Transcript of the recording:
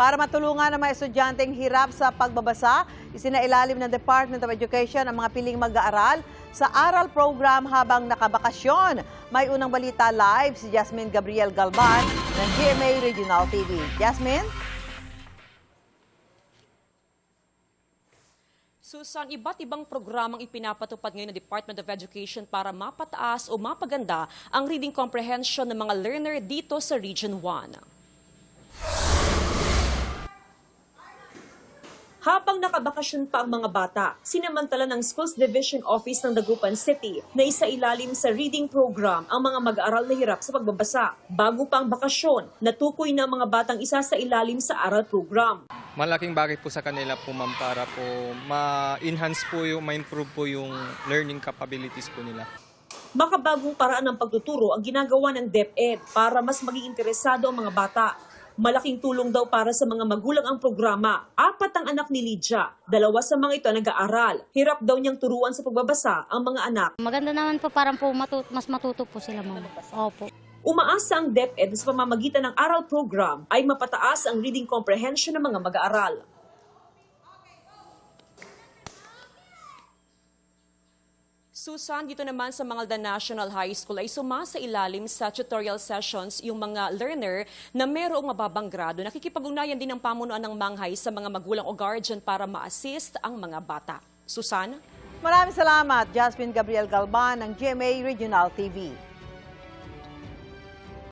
Para matulungan ang mga estudyanteng hirap sa pagbabasa, isinailalim ng Department of Education ang mga piling mag-aaral sa aral program habang nakabakasyon. May unang balita live si Jasmine Gabriel Galban ng GMA Regional TV. Jasmine? Susan, iba't ibang programang ipinapatupad ngayon ng Department of Education para mapataas o mapaganda ang reading comprehension ng mga learner dito sa Region 1. Habang nakabakasyon pa ang mga bata, sinamantala ng Schools Division Office ng Dagupan City na isailalim sa reading program ang mga mag-aaral na hirap sa pagbabasa. Bago pa ang bakasyon, natukoy na ang mga batang isa sa ilalim sa aral program. Malaking bagay po sa kanila po ma'am para po ma-enhance po yung, ma-improve po yung learning capabilities po nila. Makabagong paraan ng pagtuturo ang ginagawa ng DepEd para mas maging interesado ang mga bata. Malaking tulong daw para sa mga magulang ang programa. 4 ang anak ni Lydia. 2 sa mga ito nag-aaral. Hirap daw niyang turuan sa pagbabasa ang mga anak. Maganda naman po, parang po mas matuto po sila, ma'am. Opo. Umaasa ang DepEd sa pamamagitan ng aral program ay mapataas ang reading comprehension ng mga mag-aaral. Susan, dito naman sa Mangaldan National High School ay sumasailalim sa tutorial sessions yung mga learner na mayroong mababang grado. Nakikipag-ugnayan din ng pamunuan ng Manghay sa mga magulang o guardian para ma-assist ang mga bata. Susan? Maraming salamat, Jasmine Gabriel Galban ng GMA Regional TV.